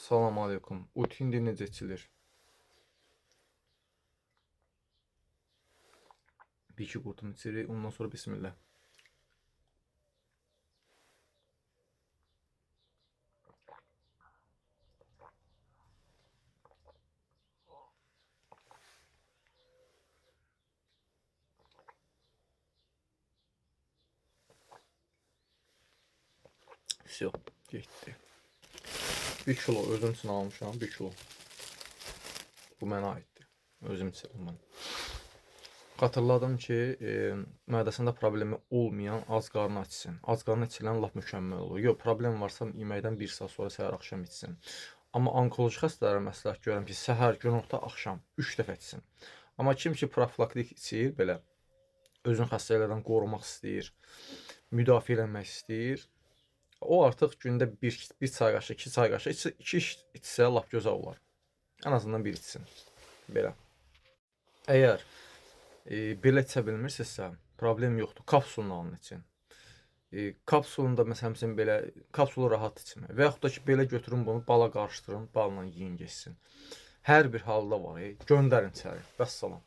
Salam aleykum. Utindi necə içilir? Bir iki qurtum içirik, ondan sonra bismillah. Все, getdi. 1 kilo özüm üçün almışam, 1 kilo. Bu mənə aiddir. Özüm içirəm bunu. Xatırladım ki, mədəsində problemi olmayan az qarnı içsin. Az qarnı içilən lap mükəmməl olur. Yox, problem varsa yeməkdən 1 saat sonra səhər axşam içsin. Amma onkoloji xəstələrə məsləhət görürəm ki, səhər, günorta, axşam 3 dəfə içsin. Amma kim ki profilaktik içir, belə özünü xəstəliklərdən qorumaq istəyir, müdafiə eləmək istəyir, o artıq gündə 1 çay qaşığı, 2 çay qaşığı, 2 içsə lap gözəl olar. Ən azından 1 içsin. Belə. Əgər belə içə bilmirsinizsə, problem yoxdur. Kapsulunu alın için. Kapsulunda məsələn üçün belə kapsulu rahat içmək. Və yaxud da ki, belə götürün bunu, bala qarışdırın, balla yeyin geçsin. Hər bir halda var, göndərin içəri. Vəssalam.